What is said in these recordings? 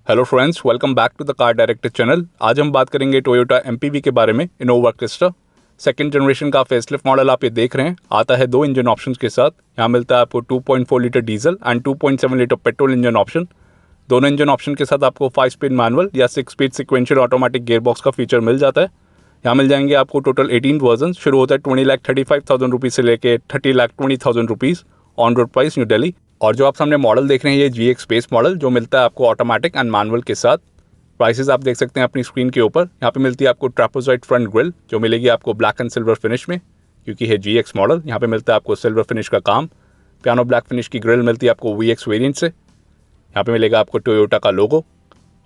Hello friends, welcome back to the car director channel. आज हम बात करेंगे टोयोटा एमपीवी के बारे में। इनोवा क्रिस्टा सेकंड जनरेशन का फेसलिफ्ट मॉडल आप ये देख रहे हैं। आता है 2 इंजन ऑप्शंस के साथ। यहाँ मिलता है आपको 2.4 litre diesel and 2.7 litre petrol engine option. दोनों इंजन ऑप्शन के साथ आपको 5 स्पीड मैनुअल या 6 स्पीड सिक्वेंशियल ऑटोमेटिक गियरबॉक्स का फीचर मिल जाता है। यहाँ मिल जाएंगे आपको टोटल 18 वर्जन। शुरू होता है 20,35,000 रुपीज़ से लेके 30,20,000 rupees on road price new Delhi. और जो आप सामने मॉडल देख रहे हैं ये GX स्पेस मॉडल जो मिलता है आपको ऑटोमेटिक एंड मैनुअल के साथ। प्राइसेस आप देख सकते हैं अपनी स्क्रीन के ऊपर। यहाँ पे मिलती है आपको ट्रैपेजॉइड फ्रंट ग्रिल जो मिलेगी आपको ब्लैक एंड सिल्वर फिनिश में, क्योंकि है GX मॉडल। यहाँ पे मिलता है आपको सिल्वर फिनिश का काम। पियानो ब्लैक फिनिश की ग्रिल मिलती है आपको VX वेरिएंट से। यहाँ पे मिलेगा आपको टोयोटा का लोगो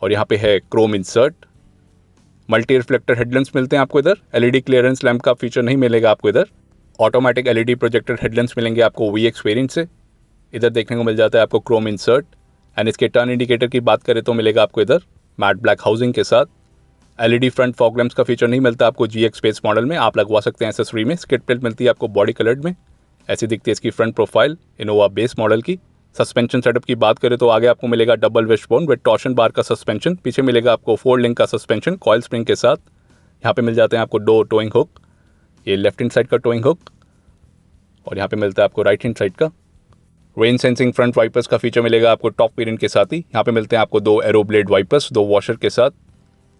और यहाँ पे है Chrome insert. Multi reflector headlamps मिलते हैं आपको इधर। LED क्लियरेंस लैम्प का फीचर नहीं मिलेगा आपको इधर। ऑटोमेटिक LED प्रोजेक्टर हेडलैम्प्स मिलेंगे आपको VX वेरिएंट से। इधर देखने को मिल जाता है आपको क्रोम इंसर्ट। एंड इसके टर्न इंडिकेटर की बात करें तो मिलेगा आपको इधर मैट ब्लैक हाउसिंग के साथ। LED फ्रंट फॉग लैम्प्स का फीचर नहीं मिलता आपको GX स्पेस मॉडल में। आप लगवा सकते हैं एक्सेसरी में। स्किड प्लेट मिलती है आपको बॉडी कलर्ड में। ऐसी दिखती है इसकी front profile Innova base model की। सस्पेंशन सेटअप की बात करें तो आगे आपको मिलेगा डबल विशबोन विद टॉर्शन बार का सस्पेंशन। पीछे मिलेगा आपको 4 लिंक का सस्पेंशन कॉइल स्प्रिंग के साथ। यहाँ पे मिल जाते हैं आपको 2 टोइंग हुक। ये लेफ्ट हैंड साइड का टोइंग हुक और यहाँ पे मिलता है आपको राइट हैंड साइड का। रेन सेंसिंग फ्रंट वाइपर्स का फीचर मिलेगा आपको टॉप वेरिएंट के साथ ही। यहाँ पे मिलते हैं आपको 2 एरो ब्लेड वाइपर्स 2 वॉशर के साथ।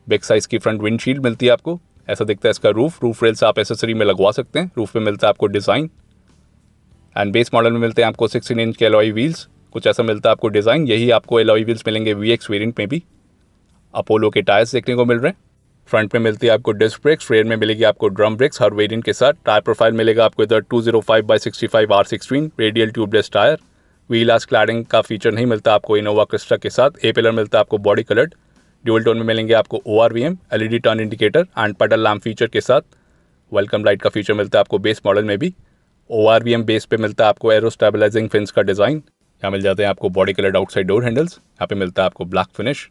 बिग साइज की फ्रंट विंडशील्ड मिलती है आपको। ऐसा दिखता है इसका रूफ रेल्स आप एसेसरी में लगवा सकते हैं। रूफ पे मिलता है आपको डिज़ाइन। एंड बेस मॉडल में मिलते हैं आपको 16 इंच के एलॉय व्हील्स। कुछ ऐसा मिलता है आपको डिज़ाइन। यही आपको एलॉय व्हील्स मिलेंगे VX वेरिएंट में भी। अपोलो के टायर्स देखने को मिल रहे हैं। फ्रंट में मिलती है आपको डिस्क ब्रेक्स। रेयर में मिलेगी आपको ड्रम ब्रेक्स हर वेरिएंट के साथ। टायर प्रोफाइल मिलेगा आपको इधर 205/65 R16 radial tubeless tyre. Wheel arch cladding का फीचर नहीं मिलता आपको इनोवा क्रिस्टा के साथ। ए पिलर मिलता है आपको बॉडी कलर्ड। ड्यूल टोन में मिलेंगे आपको ORVM LED turn indicator and pedal lamp feature के साथ। वेलकम लाइट का फीचर मिलता है आपको बेस मॉडल में भी। ORVM बेस पे मिलता है आपको एरो स्टेबलाइजिंग फिन्स का डिज़ाइन। यहाँ मिल जाते हैं आपको body coloured outside door handles. यहाँ पे मिलता है आपको black finish.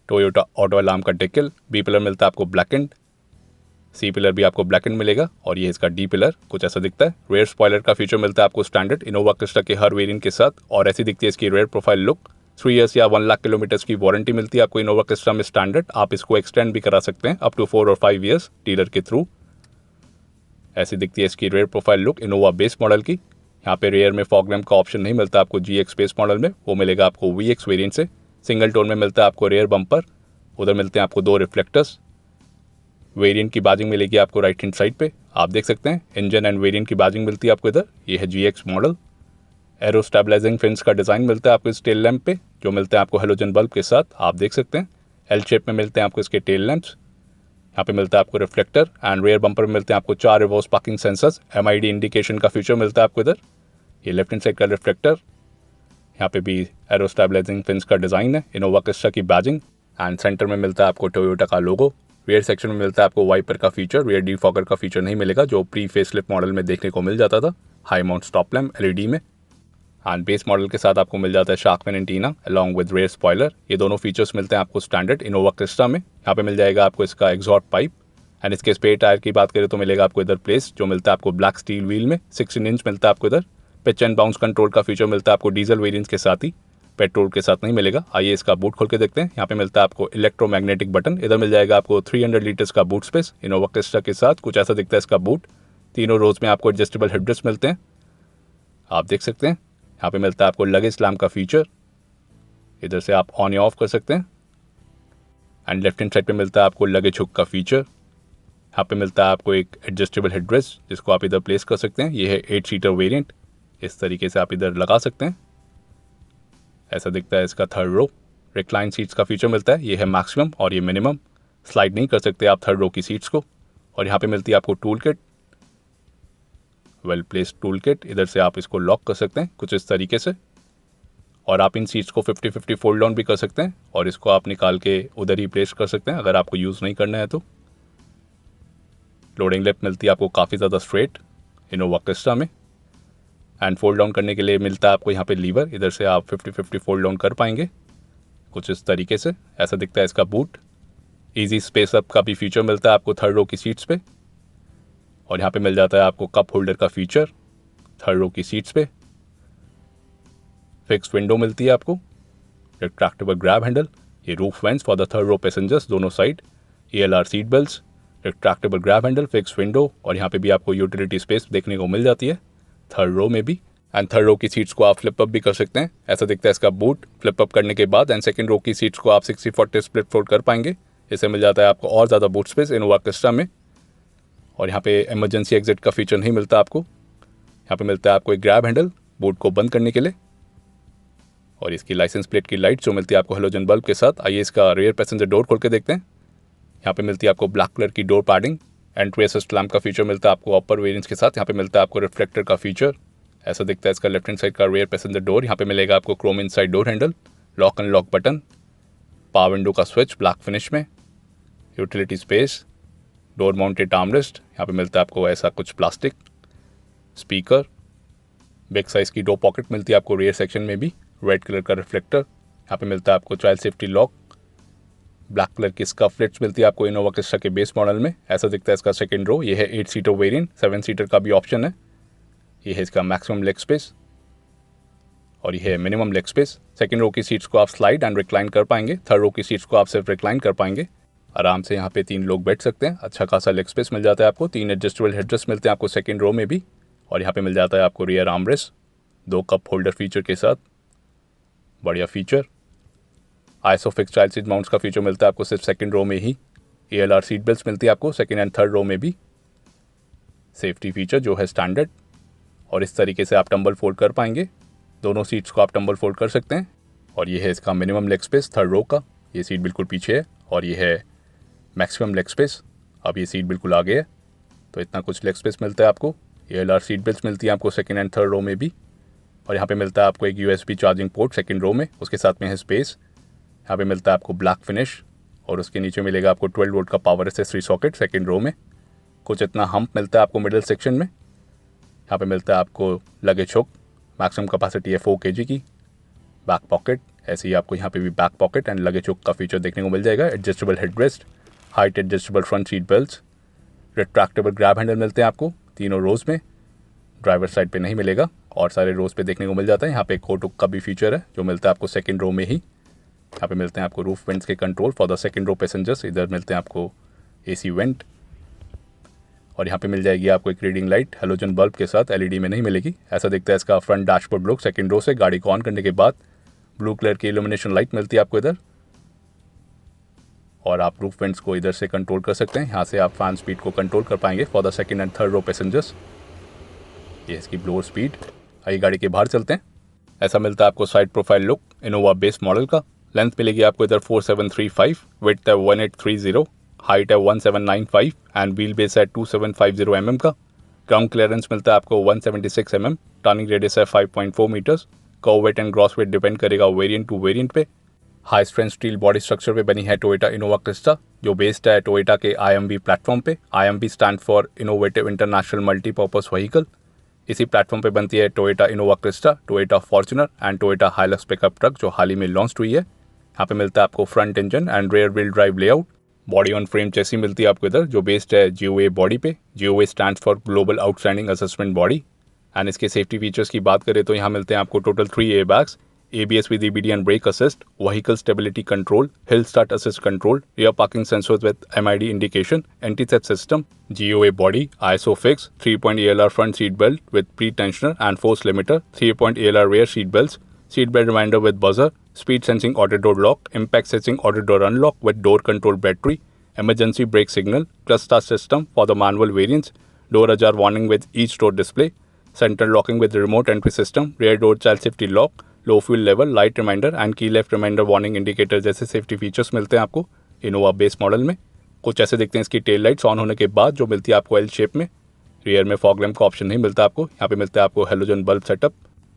Toyota auto alarm का डेकिल। बी पिलर मिलता है आपको ब्लैक एंड। सी पिलर भी आपको ब्लैक एंड मिलेगा और ये इसका डी पिलर कुछ ऐसा दिखता है। रेयर स्पॉइलर का फीचर मिलता है आपको स्टैंडर्ड इनोवा क्रिस्टा के हर वेरिएंट के साथ और ऐसी दिखती है इसकी रेयर प्रोफाइल लुक। 3 ईयर्स या 1 लाख किलोमीटर्स की वारंटी मिलती है आपको इनोवा क्रिस्टा में स्टैंडर्ड। आप इसको एक्सटेंड भी करा सकते हैं अप टू 4 और 5 ईयर्स डीलर के थ्रू। ऐसी दिखती है इसकी rare profile look Innova base model की। यहाँ पे रेयर में फॉग लैम्प का ऑप्शन नहीं मिलता आपको GX स्पेस मॉडल में। वो मिलेगा आपको VX वेरिएंट से। सिंगल टोन में मिलता है आपको रेयर बम्पर। उधर मिलते हैं आपको 2 रिफ्लेक्टर्स। वेरिएंट की बाजिंग मिलेगी आपको राइट हैंड साइड पे। आप देख सकते हैं इंजन एंड वेरिएंट की बाजिंग मिलती है आपको इधर। ये है GX model. Aero stabilizing fins का डिज़ाइन मिलता है आपको इस टेल लैंप पे जो मिलते हैं आपको हेलोजन बल्ब के साथ। आप देख सकते हैं L शेप में मिलते हैं आपको इसके टेल लैंप्स। यहाँ पे मिलता है आपको रिफ्लेक्टर एंड रेयर बम्पर में मिलते हैं आपको 4 reverse parking sensors. MID indication का फीचर मिलता है आपको इधर। ये लेफ्ट हैंड साइड का रिफ्लेक्टर। यहाँ पे भी एरो स्टेबलाइजिंग फिन्स का डिज़ाइन है। इनोवा क्रिस्टा की बैजिंग एंड सेंटर में मिलता है आपको टोयोटा का लोगो। रेयर सेक्शन में मिलता है आपको वाइपर का फीचर। रेयर डिफॉगर का फीचर नहीं मिलेगा जो प्री फेसलिफ्ट मॉडल में देखने को मिल जाता था। High mount stop lamp LED में। एंड बेस मॉडल के साथ आपको मिल जाता है shark fin antenna along with rear spoiler. ये दोनों फीचर्स मिलते हैं आपको स्टैंडर्ड इनोवा क्रिस्टा में। यहाँ पे मिल जाएगा आपको इसका एग्जॉस्ट पाइप। एंड इसके स्पेयर टायर की बात करें तो मिलेगा आपको इधर प्लेस जो मिलता है आपको ब्लैक स्टील व्हील में। 16 इंच मिलता है आपको इधर। पिच एंड बाउंस कंट्रोल का फीचर मिलता है आपको डीजल वेरिएंट्स के साथ ही, पेट्रोल के साथ नहीं मिलेगा। आइए इसका बूट खोल के देखते हैं। यहाँ पे मिलता है आपको इलेक्ट्रोमैग्नेटिक बटन। इधर मिल जाएगा आपको 300 लीटर्स का बूट स्पेस इनोवा क्रिस्टा के साथ। कुछ ऐसा दिखता है इसका बूट। तीनों रोज में आपको एडजस्टेबल हेडरेस्ट मिलते हैं। आप देख सकते हैं यहाँ पे मिलता है आपको लगेज लैम्प का फीचर। इधर से आप ऑन या ऑफ कर सकते हैं। एंड लेफ्ट हैंड साइड पे मिलता है आपको लगेज हुक का फीचर। यहाँ पे मिलता है आपको एक एडजस्टेबल हेडरेस्ट जिसको आप इधर प्लेस कर सकते हैं। ये है 8 सीटर वेरिएंट। इस तरीके से आप इधर लगा सकते हैं। ऐसा दिखता है इसका थर्ड रो। रिक्लाइन सीट्स का फीचर मिलता है। ये है मैक्सिमम और ये मिनिमम। स्लाइड नहीं कर सकते आप थर्ड रो की सीट्स को। और यहाँ पे मिलती है आपको tool kit, well placed tool kit. इधर से आप इसको लॉक कर सकते हैं कुछ इस तरीके से। और आप इन सीट्स को 50-50 फोल्ड डाउन भी कर सकते हैं और इसको आप निकाल के उधर ही प्लेस कर सकते हैं अगर आपको यूज़ नहीं करना है तो। लोडिंग लिफ्ट मिलती है आपको काफ़ी ज़्यादा स्ट्रेट इनोवा क्रिस्टा में। एंड फोल्ड डाउन करने के लिए मिलता है आपको यहाँ पे लीवर। इधर से आप 50-50 फोल्ड डाउन कर पाएंगे कुछ इस तरीके से। ऐसा दिखता है इसका बूट। इजी स्पेस अप का भी फीचर मिलता है आपको थर्ड रो की सीट्स पे। और यहाँ पे मिल जाता है आपको कप होल्डर का फीचर थर्ड रो की सीट्स पे। फिक्स विंडो मिलती है आपको। रिट्रैक्टेबल ग्रैब हैंडल ये roof vents for the third row passengers दोनों side, ELR seat belts, retractable grab handle, fix window, और यहाँ पे भी आपको यूटिलिटी स्पेस देखने को मिल जाती है थर्ड रो में भी। एंड थर्ड रो की सीट्स को आप फ्लिप अप भी कर सकते हैं, ऐसा दिखता है इसका बूट फ्लिप अप करने के बाद। एंड सेकंड रो की सीट्स को आप 60-40 स्प्लिट फोल्ड कर पाएंगे, इससे मिल जाता है आपको और ज़्यादा बूट स्पेस इनोवा क्रिस्टा में। और यहाँ पे इमरजेंसी एग्जिट का फीचर नहीं मिलता आपको, यहाँ पे मिलता है आपको एक ग्रैब हैंडल बूट को बंद करने के लिए, और इसकी लाइसेंस प्लेट की लाइट जो मिलती है आपको हेलोजन बल्ब के साथ। आइए इसका रियर पैसेंजर डोर खोल के देखते हैं। यहाँ पे मिलती है आपको ब्लैक कलर की door padding, entry assist lamp का फीचर मिलता है आपको अपर वेरिएंट्स के साथ। यहाँ पे मिलता है आपको रिफ्लेक्टर का फीचर, ऐसा दिखता है इसका लेफ्ट हैंड साइड का रियर पैसेंजर डोर। यहाँ पे मिलेगा आपको Chrome inside door handle, lock and lock button, power window का स्विच ब्लैक फिनिश में, utility space, door mounted armrest, यहाँ पे मिलता है आपको ऐसा कुछ प्लास्टिक स्पीकर, बिग साइज की डोर पॉकेट मिलती है आपको रियर सेक्शन में भी, रेड कलर का रिफ्लेक्टर, यहाँ पे मिलता है आपको child safety lock, black colour की स्कफ लाइट्स मिलती है आपको इनोवा क्रिस्टा के बेस मॉडल में। ऐसा दिखता है इसका सेकंड रो। ये है 8 सीटर वेरिएंट, 7 सीटर का भी ऑप्शन है। ये है इसका मैक्सिमम लेग स्पेस और ये है minimum leg space. Second row की सीट्स को आप स्लाइड एंड रिक्लाइन कर पाएंगे, थर्ड रो की सीट्स को आप सिर्फ रिक्लाइन कर पाएंगे। आराम से यहाँ पे 3 लोग बैठ सकते हैं, अच्छा खासा लेग स्पेस मिल जाता है आपको। 3 एडजस्टेबल हेडरेस्ट मिलते हैं आपको सेकंड रो में भी, और यहाँ पे मिल जाता है आपको rear armrest 2 cup holder feature के साथ, बढ़िया feature. ISOFIX child seat mounts का फीचर मिलता है आपको सिर्फ सेकंड रो में ही। ELR सीट बेल्ट्स मिलती है आपको सेकंड एंड थर्ड रो में भी। सेफ्टी फीचर जो है स्टैंडर्ड, और इस तरीके से आप टम्बल फोल्ड कर पाएंगे, दोनों सीट्स को आप टम्बल फोल्ड कर सकते हैं। और ये है इसका minimum leg space third row का, ये सीट बिल्कुल पीछे है, और ये है मैक्सिमम लेग स्पेस, अब ये सीट बिल्कुल आगे है, तो इतना कुछ लेग स्पेस मिलता है आपको। ELR सीट बेल्ट्स मिलती है आपको सेकंड एंड थर्ड रो में भी, और यहाँ पे मिलता है आपको एक USB charging port second row में, उसके साथ में है स्पेस। यहाँ पे मिलता है आपको ब्लैक फिनिश, और उसके नीचे मिलेगा आपको 12 वोल्ट का power accessory socket second row में। कुछ इतना हम्प मिलता है आपको मिडिल सेक्शन में। यहाँ पे मिलता है आपको लगेज हुक, मैक्सिमम कैपेसिटी है 4 kg की। बैक पॉकेट, ऐसे ही आपको यहाँ पे भी back pocket and luggage hook का फीचर देखने को मिल जाएगा। Adjustable headrest, height adjustable front seat belts, retractable grab handle मिलते हैं आपको तीनों रोज़ में। ड्राइवर साइड पे नहीं मिलेगा, और सारे रोज़ पे देखने को मिल जाता है। यहाँ पे कोट हुक का भी फीचर है जो मिलता है आपको सेकंड रो में ही। यहाँ पे मिलते हैं आपको रूफ वेंट्स के control for the second row passengers, इधर मिलते हैं आपको AC वेंट, और यहाँ पे मिल जाएगी आपको एक रीडिंग लाइट हेलोजन बल्ब के साथ, LED में नहीं मिलेगी। ऐसा दिखता है इसका front dashboard look second row से। गाड़ी को ऑन करने के बाद ब्लू कलर की इल्यूमिनेशन लाइट मिलती है आपको इधर, और आप रूफ वेंट्स को इधर से कंट्रोल कर सकते हैं। यहाँ से आप फैन स्पीड को कंट्रोल कर पाएंगे for the second and third row passengers. ये इसकी ब्लोअर स्पीड। आइए गाड़ी के बाहर चलते हैं। ऐसा मिलता है आपको side profile look Innova base model का। लेंथ मिलेगी आपको इधर 4735, विड्थ है 1830, हाइट है 1795 एंड व्हील बेस है 2750 mm का। ग्राउंड क्लियरेंस मिलता है आपको 176 mm, टर्निंग रेडियस है 5.4 metres. Kerb weight and gross weight depend करेगा वेरिएंट टू वेरिएंट पे। High strength steel body structure पे बनी है टोयोटा इनोवा क्रिस्टा, जो बेस्ड है टोयोटा के IMV प्लेटफॉर्म पे। IMV stand for innovative international multipurpose vehicle. इसी प्लेटफॉर्म पे बनती है Toyota Innova Crysta, Toyota Fortuner and Toyota Hilux pickup truck, जो हाल ही में लॉन्च हुई है। यहाँ पे मिलता है आपको front engine and rear wheel drive layout. Body on frame chassis मिलती है आपको इधर, जो बेस्ड है GOA बॉडी पे। GOA stand for global outstanding assessment body. And इसके सेफ्टी फीचर्स की बात करें तो यहाँ मिलते हैं आपको total 3 airbags, ABS with EBD and brake assist, vehicle stability control, hill start assist control, rear parking sensors with MID indication, anti-theft system, GOA body, ISO fix, 3-point ELR front seat belt with pre-tensioner and force limiter, 3-point ELR rear seat belts, seat belt reminder with buzzer, speed sensing auto door lock, impact sensing auto door unlock with door control battery, emergency brake signal, clutch start system for the manual variants, door ajar warning with each door display, central locking with remote entry system, rear door child safety lock, low fuel level, light reminder and key left reminder warning indicator जैसे safety features मिलते हैं आपको Innova base model में। कुछ ऐसे दिखते हैं इसकी टेल लाइट्स ऑन होने के बाद, जो मिलती है आपको L शेप में। रियर में फॉग लैम्प का ऑप्शन नहीं मिलता आपको। यहाँ पे मिलता है आपको halogen bulb setup.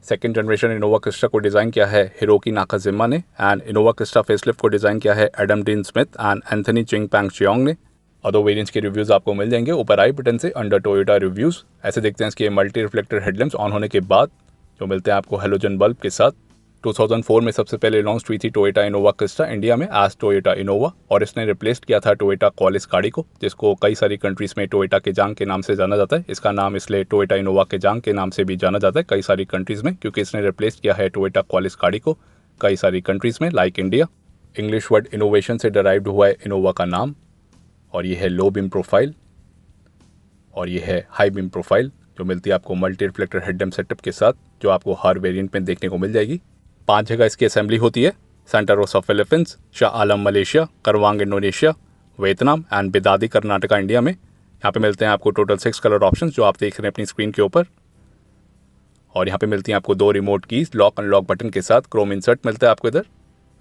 Second generation Innova Crysta को डिज़ाइन किया है हिरोकी नाकाजिमा ने, एंड इनोवा क्रिस्टा फेसलिफ्ट को डिज़ाइन किया है Adam Dean Smith and Anthony Ching Pang Chiong ने। अदर वेरिएंट्स के रिव्यूज़ आपको मिल जाएंगे ऊपर आई बटन से अंडर टोयोटा रिव्यूज़। ऐसे देखते हैं इसके मल्टी रिफ्लेक्टर हेडलैम्प्स ऑन होने के बाद, जो मिलते हैं आपको हेलोजन बल्ब के साथ। 2004 में सबसे पहले लॉन्च हुई थी टोयोटा इनोवा क्रिस्टा इंडिया में एज टोयोटा इनोवा, और इसने रिप्लेस किया था टोयोटा कॉलिस गाड़ी को, जिसको कई सारी कंट्रीज में टोयोटा के जांग के नाम से जाना जाता है। इसका नाम इसलिए टोयोटा इनोवा के जांग के नाम से भी जाना जाता है कई सारी कंट्रीज में, क्योंकि इसने रिप्लेस किया है टोयोटा कॉलिस गाड़ी को कई सारी कंट्रीज में like India. English word innovation से डराइव्ड हुआ है इनोवा का नाम। और ये है लो बीम प्रोफाइल और ये है हाई बीम प्रोफाइल, जो मिलती है आपको मल्टी रिफ्लेक्टर हेडलैम्प सेटअप के साथ, जो आपको हर वेरिएंट में देखने को मिल जाएगी। 5 जगह इसकी असेंबली होती है, Santa Rosa Philippines, Shah Alam Malaysia, Karawang Indonesia, Vietnam and Bidadi Karnataka India में। यहाँ पे मिलते हैं आपको टोटल 6 कलर ऑप्शन जो आप देख रहे हैं अपनी स्क्रीन के ऊपर। और यहाँ पे मिलती हैं आपको 2 remote keys lock unlock button के साथ। क्रोम इंसर्ट मिलता है आपको इधर,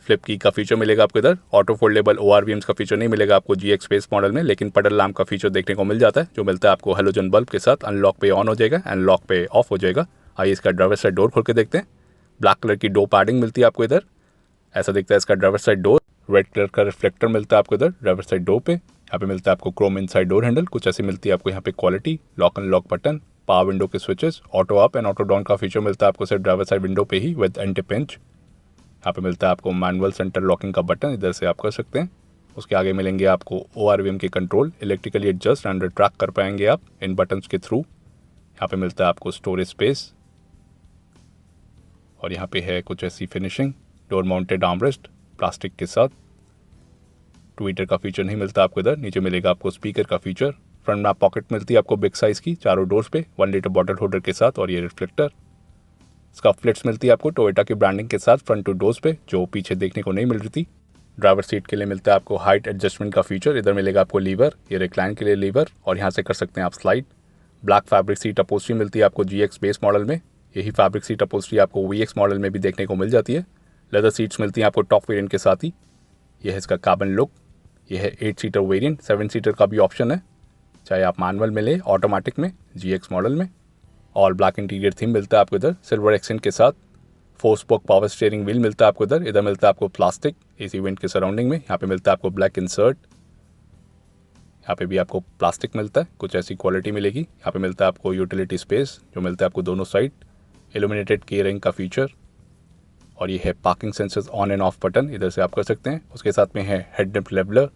फ्लिप की का फीचर मिलेगा आपको इधर। ऑटो फोल्डेबल ORVMs का फीचर नहीं मिलेगा आपको GX स्पेस मॉडल में, लेकिन पडल लैम्प का फीचर देखने को मिल जाता है, जो मिलता है आपको हेलोजन बल्ब के साथ। अनलॉक पे ऑन हो जाएगा एंड लॉक पे ऑफ हो जाएगा। आइए इसका ड्राइवर साइड डोर खोल के देखते हैं। ब्लैक कलर की डोर पैडिंग मिलती है आपको इधर, ऐसा दिखता है इसका driver side door. Red colour का रिफ्लेक्टर मिलता है आपको इधर ड्राइवर साइड डोर पे। यहाँ पे मिलता है आपको क्रोम इनसाइड डोर हैंडल, कुछ ऐसी मिलती है आपको यहाँ पे quality. Lock and lock button, power window के switches, auto up and auto down का फीचर मिलता है आपको सिर्फ ड्राइवर साइड विंडो पे ही विद एंटी पिंच। यहाँ पे मिलता है आपको मैनुअल सेंटर लॉकिंग का बटन, इधर से आप कर सकते हैं। उसके आगे मिलेंगे आपको ORVM के control, electrically adjust and track कर पाएंगे आप इन बटन्स के थ्रू। यहाँ पे मिलता है आपको स्टोरेज स्पेस और यहाँ पे है कुछ ऐसी finishing. Door mounted armrest plastic के साथ। ट्विटर का फीचर नहीं मिलता आपको इधर। नीचे मिलेगा आपको स्पीकर का फीचर। फ्रंट में पॉकेट मिलती है आपको बिग साइज़ की चारों डोर्स पे, 1 लीटर बॉटल होल्डर के साथ। और ये रिफ्लेक्टर इसका फ्लिट्स मिलती है आपको टोयोटा की ब्रांडिंग के साथ फ्रंट टू डोर्स पे, जो पीछे देखने को नहीं मिल रही थी। ड्राइवर सीट के लिए मिलता है आपको हाइट एडजस्टमेंट का फीचर। इधर मिलेगा आपको लीवर, ये रिक्लाइन के लिए लीवर, और यहाँ से कर सकते हैं आप स्लाइड। ब्लैक फैब्रिक सीट अपोस्ट्री मिलती है आपको GX बेस मॉडल में। यही फैब्रिक सीट अपोस्ट्री आपको VX मॉडल में भी देखने को मिल जाती है। लेदर सीट्स मिलती हैं आपको टॉप वेरिएंट के साथ ही। यह है इसका कैबिन लुक। यह है 8 सीटर वेरिएंट, 7 सीटर का भी ऑप्शन है, चाहे आप मैनुअल में ले ऑटोमेटिक में GX मॉडल में। ऑल ब्लैक इंटीरियर थीम मिलता है आपको इधर सिल्वर एक्सेंट के साथ। 4 स्पोक पावर स्टीयरिंग व्हील मिलता है आपको इधर। इधर मिलता है आपको प्लास्टिक AC वेंट के सराउंडिंग में। यहाँ पे मिलता है आपको ब्लैक इंसर्ट, यहाँ पे भी आपको प्लास्टिक मिलता है, कुछ ऐसी क्वालिटी मिलेगी। यहाँ पे मिलता है आपको यूटिलिटी स्पेस जो मिलता है आपको दोनों साइड। इल्यूमिनेटेड की रिंग का फीचर और ये है parking sensors on end off button, इधर से आप कर सकते हैं। उसके साथ में है हेडलैम्प लेवलर,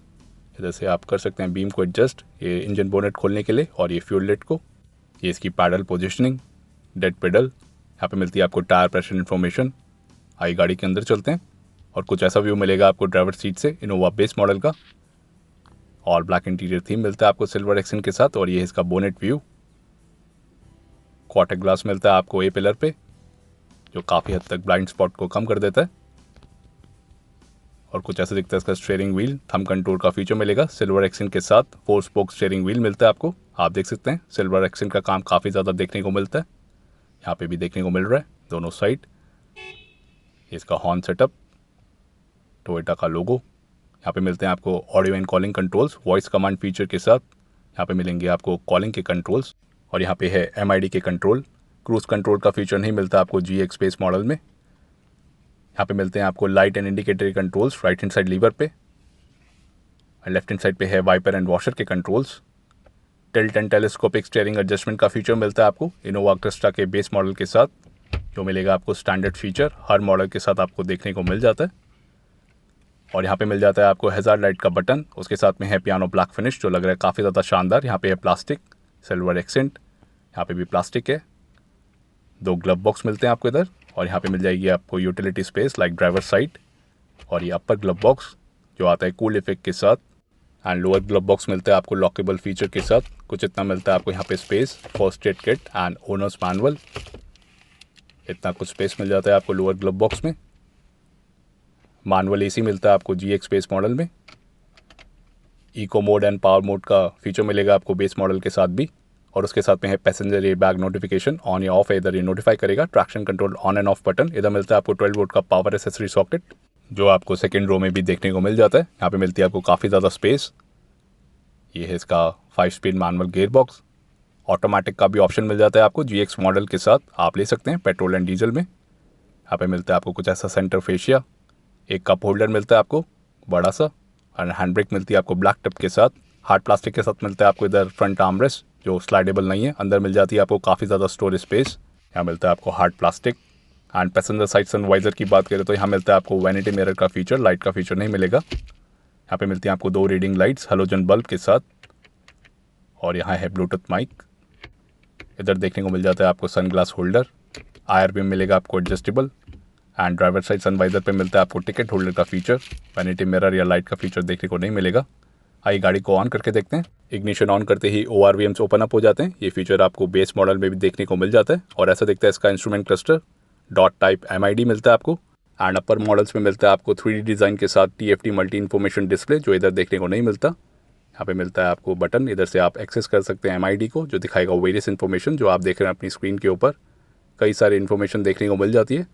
इधर से आप कर सकते हैं बीम को एडजस्ट, ये इंजन बोनेट खोलने के लिए, और ये फ्यूल लिट को। ये इसकी पैडल पोजिशनिंग, डेड पेडल। यहाँ पे मिलती है आपको टायर प्रेशर इन्फॉर्मेशन। आई गाड़ी के अंदर चलते हैं और कुछ ऐसा व्यू मिलेगा आपको ड्राइवर सीट से इनोवा बेस मॉडल का। और ब्लैक इंटीरियर थीम मिलता है आपको सिल्वर एक्सेंट के साथ। और ये है इसका बोनेट व्यू। क्वार्टर ग्लास मिलता है आपको ए पिलर पे, जो काफ़ी हद तक ब्लाइंड स्पॉट को कम कर देता है। और कुछ ऐसा दिखता है इसका स्टीयरिंग व्हील, थंब कंट्रोल का फीचर मिलेगा सिल्वर एक्सेंट के साथ। 4 स्पोक स्टीयरिंग व्हील मिलता है आपको, आप देख सकते हैं सिल्वर एक्सेंट का काम काफ़ी ज़्यादा देखने को मिलता है। यहाँ पे भी देखने को मिल रहा है दोनों साइड। इसका हॉर्न सेटअप, टोयोटा का लोगो। यहाँ पे मिलते हैं आपको audio and calling controls voice command feature के साथ। यहाँ पे मिलेंगे आपको कॉलिंग के कंट्रोल्स और यहाँ पे है MID के कंट्रोल। क्रूज कंट्रोल का फीचर नहीं मिलता आपको GX स्पेस मॉडल में। यहाँ पे मिलते हैं आपको light and indicator controls right hand side lever पे, और लेफ्ट हैंड साइड पे है वाइपर एंड वॉशर के controls. Tilt and telescopic steering adjustment का फीचर मिलता है आपको इनोवा क्रिस्टा के बेस मॉडल के साथ, जो मिलेगा आपको स्टैंडर्ड फीचर हर मॉडल के साथ आपको देखने को मिल जाता है। और यहाँ पे मिल जाता है आपको हैजार्ड लाइट का बटन, उसके साथ में है पियानो ब्लैक फिनिश जो लग रहा है काफ़ी ज़्यादा शानदार। यहाँ पे है प्लास्टिक सिल्वर एक्सेंट, यहाँ पे भी प्लास्टिक है। 2 ग्लव बॉक्स मिलते हैं आपको इधर, और यहाँ पे मिल जाएगी आपको utility space like driver side. और ये अपर ग्लव बॉक्स जो आता है कूल इफेक्ट के साथ, एंड लोअर ग्लव बॉक्स मिलता है आपको लॉकेबल फीचर के साथ। कुछ इतना मिलता है आपको यहाँ पे space, first aid kit and owner's manual, इतना कुछ स्पेस मिल जाता है आपको लोअर ग्लव बॉक्स में। मैनुअल AC मिलता है आपको GX स्पेस मॉडल में। Eco mode and power mode का फीचर मिलेगा आपको बेस मॉडल के साथ भी। और उसके साथ में है passenger air bag notification, on या ऑफ है इधर ये नोटिफाई करेगा। Traction control on end off button, इधर मिलता है आपको 12 वोल्ट का पावर एसेसरी सॉकेट, जो आपको सेकंड रो में भी देखने को मिल जाता है। यहाँ पे मिलती है आपको काफ़ी ज़्यादा स्पेस। ये है इसका 5 speed manual gear box. Automatic का भी ऑप्शन मिल जाता है आपको GX मॉडल के साथ, आप ले सकते हैं पेट्रोल एंड डीजल में। यहाँ पे मिलता है आपको कुछ ऐसा सेंटर फेशिया, एक कप होल्डर मिलता है आपको बड़ा सा, और हैंड ब्रेक मिलती है आपको ब्लैक टिप के साथ। हार्ड प्लास्टिक के साथ मिलता है आपको इधर फ्रंट आर्मरेस्ट जो स्लाइडेबल नहीं है, अंदर मिल जाती है आपको काफ़ी ज़्यादा स्टोरेज स्पेस। यहाँ मिलता है आपको hard plastic. And passenger side sun visor की बात करें तो यहाँ मिलता है आपको वैनिटी मिरर का फीचर, लाइट का फीचर नहीं मिलेगा। यहाँ पे मिलती है आपको 2 रीडिंग लाइट्स हेलोजन बल्ब के साथ, और यहाँ है ब्लूटूथ माइक। इधर देखने को मिल जाता है आपको सनग्लास होल्डर। IR बीम मिलेगा आपको adjustable, and driver side sun visor पे मिलता है आपको टिकट होल्डर का फीचर। वैनिटी मिरर या लाइट का फीचर देखने को नहीं मिलेगा। आइए गाड़ी को ऑन करके देखते हैं। इग्निशन ऑन करते ही ORVMs ओपन अप हो जाते हैं। ये फीचर आपको बेस मॉडल में भी देखने को मिल जाता है और ऐसा दिखता है इसका instrument cluster. Dot type MID मिलता है आपको। एंड अपर मॉडल्स में मिलता है आपको 3D डिज़ाइन के साथ TFT मल्टी इन्फॉर्मेशन डिस्प्ले, जो इधर देखने को नहीं मिलता। यहाँ पे मिलता है आपको बटन, इधर से आप एक्सेस कर सकते हैं MID को, जो दिखाएगा वेरियस इन्फॉर्मेशन जो आप देख रहे हैं अपनी स्क्रीन के ऊपर। कई सारी इन्फॉर्मेशन देखने को मिल जाती है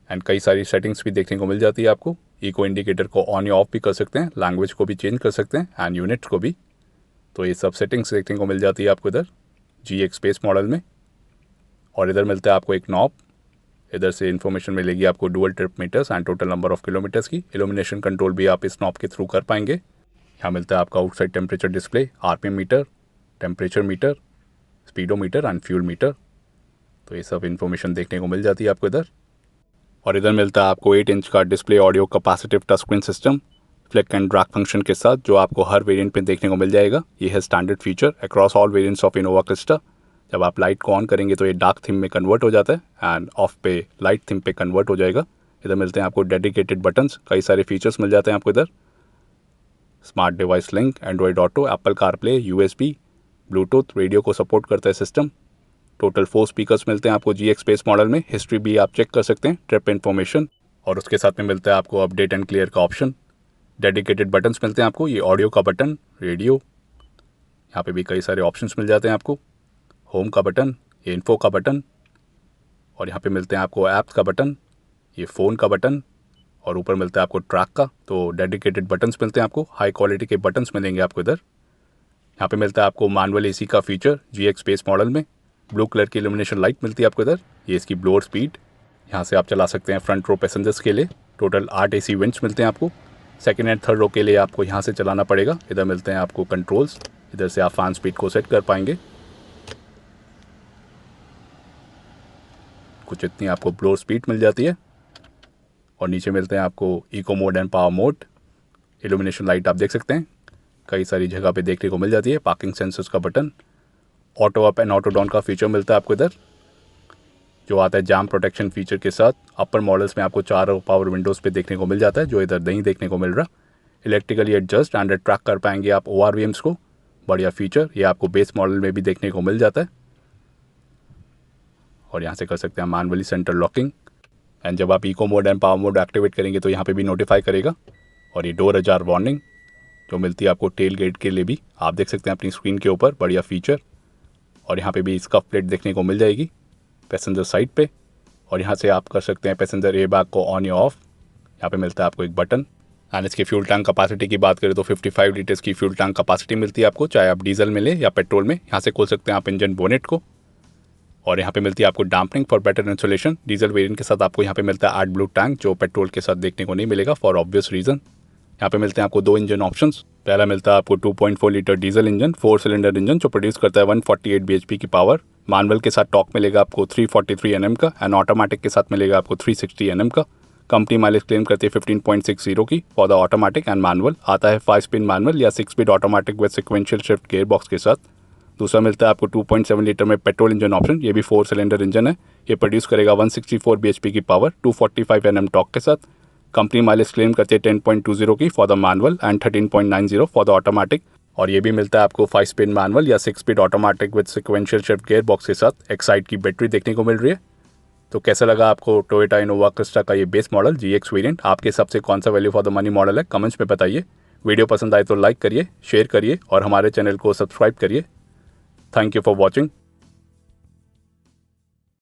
एंड कई सारी सेटिंग्स भी देखने को मिल जाती है आपको। इको इंडिकेटर को ऑन या ऑफ भी कर सकते हैं, लैंग्वेज को भी चेंज कर सकते हैं एंड यूनिट्स को भी। तो ये सब सेटिंग्स देखने को मिल जाती है आपको इधर GX बेस मॉडल में। और इधर मिलता है आपको एक नॉब, इधर से इन्फॉर्मेशन मिलेगी आपको dual trip meters and total number of kilometres की। इल्यूमिनेशन कंट्रोल भी आप इस नॉब के थ्रू कर पाएंगे। यहाँ मिलता है आपका outside temperature display, RPM meter, temperature meter, speedometer and fuel meter. तो ये सब इन्फॉर्मेशन देखने को मिल जाती है आपको इधर। और इधर मिलता है आपको 8 इंच का display audio capacitive touch screen system flick and drag function के साथ, जो आपको हर वेरिएंट में देखने को मिल जाएगा। ये है standard feature across all variants of Innova Crysta. जब आप लाइट को ऑन करेंगे तो ये डार्क थीम में कन्वर्ट हो जाता है एंड ऑफ पे लाइट थीम पे कन्वर्ट हो जाएगा। इधर मिलते हैं आपको डेडिकेटेड बटन्स, कई सारे फीचर्स मिल जाते हैं आपको इधर। Smart device link, Android auto, Apple CarPlay, USB, Bluetooth, radio को सपोर्ट करता है सिस्टम। टोटल 4 स्पीकर्स मिलते हैं आपको GX बेस मॉडल में। हिस्ट्री भी आप चेक कर सकते हैं, ट्रिप इन्फॉर्मेशन, और उसके साथ में मिलता है आपको अपडेट एंड क्लियर का ऑप्शन। डेडिकेटेड बटन्स मिलते हैं आपको, ये ऑडियो का बटन, रेडियो, यहाँ पे भी कई सारे ऑप्शंस मिल जाते हैं आपको। होम का बटन, ये इन्फो का बटन, और यहाँ पे मिलते हैं आपको ऐप्स का बटन, ये फ़ोन का बटन, और ऊपर मिलता है आपको ट्रैक का। तो डेडिकेटेड बटन्स मिलते हैं आपको, हाई क्वालिटी के बटन्स मिलेंगे आपको इधर। यहाँ पे मिलता है आपको मैनुअल AC का फीचर GX बेस मॉडल में। ब्लू कलर की इल्यूमिनेशन लाइट मिलती है आपको इधर, ये इसकी ब्लोअर स्पीड। यहाँ से आप चला सकते हैं फ्रंट रो पैसेंजर्स के लिए। टोटल 8 AC वेंट्स मिलते हैं आपको। सेकंड एंड थर्ड रो के लिए आपको यहाँ से चलाना पड़ेगा। इधर मिलते हैं आपको कंट्रोल्स, इधर से आप फैन स्पीड को सेट कर पाएंगे। कुछ इतनी आपको ब्लोअर स्पीड मिल जाती है। और नीचे मिलते हैं आपको eco mode and power mode. Illumination light आप देख सकते हैं, कई सारी जगह पे देखने को मिल जाती है। पार्किंग सेंसर्स का button, auto up and auto down का फीचर मिलता है आपको इधर, जो आता है जैम प्रोटेक्शन फीचर के साथ। अपर मॉडल्स में आपको 4 पावर विंडोज़ पे देखने को मिल जाता है, जो इधर नहीं देखने को मिल रहा। इलेक्ट्रिकली एडजस्ट एंड ट्रैक कर पाएंगे आप ORVMs को, बढ़िया फीचर। ये आपको बेस मॉडल में भी देखने को मिल जाता है। और यहाँ से कर सकते हैं मैनुअली सेंटर लॉकिंग। एंड जब आप eco mode and power mode activate करेंगे तो यहाँ पे भी नोटिफाई करेगा। और ये डोर अजार वार्निंग जो मिलती है आपको टेल गेट के लिए भी, आप देख सकते हैं अपनी स्क्रीन के ऊपर, बढ़िया फीचर। और यहाँ पे भी स्कफ प्लेट देखने को मिल जाएगी पैसेंजर साइड पे। और यहाँ से आप कर सकते हैं पैसेंजर एयरबैग को ऑन या ऑफ। यहाँ पे मिलता है आपको एक बटन। एंड इसकी फ्यूल टैंक कैपेसिटी की बात करें तो 55 लीटर्स की फ्यूल टैंक कैपेसिटी मिलती है आपको, चाहे आप डीजल में ले या पेट्रोल में। यहाँ से खोल सकते हैं आप इंजन बोनेट को। और यहाँ पे मिलती है आपको dampening for better insulation. Diesel variant के साथ आपको यहाँ पे मिलता है एड ब्लू टैंक, जो पेट्रोल के साथ देखने को नहीं मिलेगा फॉर ऑब्वियस रीज़न। यहाँ पे मिलते हैं आपको 2 इंजन ऑप्शंस। पहला मिलता है आपको 2.4 litre diesel engine, 4 cylinder engine, जो प्रोड्यूस करता है 148 bhp की पावर। मैनुअल के साथ टॉर्क मिलेगा आपको 343 Nm का एंड ऑटोमेटिक के साथ मिलेगा आपको 360 Nm का। कंपनी माइलेज क्लेम करती है 15.60 की for the automatic and manual. आता है 5 स्पिन मैनुअल या 6 speed automatic with sequential shift gear box के साथ। दूसरा मिलता है आपको 2.7 लीटर में पेट्रोल इंजन ऑप्शन, ये भी 4 सिलेंडर इंजन है। ये प्रोड्यूस करेगा 164 bhp की पावर, 245 Nm टॉर्क के साथ। कंपनी माइलेज क्लेम करती है 10.20 की for the manual and 13.90 for the automatic. और ये भी मिलता है आपको 5 स्पीड मैनुअल या 6 speed automatic with sequential shift gear box के साथ। एक्साइड की बैटरी देखने को मिल रही है। तो कैसा लगा आपको टोयोटा इनोवा क्रिस्टा का ये बेस मॉडल GX वेरिएंट? आपके हिसाब से कौन सा value for the money model है, कमेंट्स में बताइए। वीडियो पसंद आए तो लाइक करिए, शेयर करिए और हमारे चैनल को सब्सक्राइब करिए। Thank you for watching.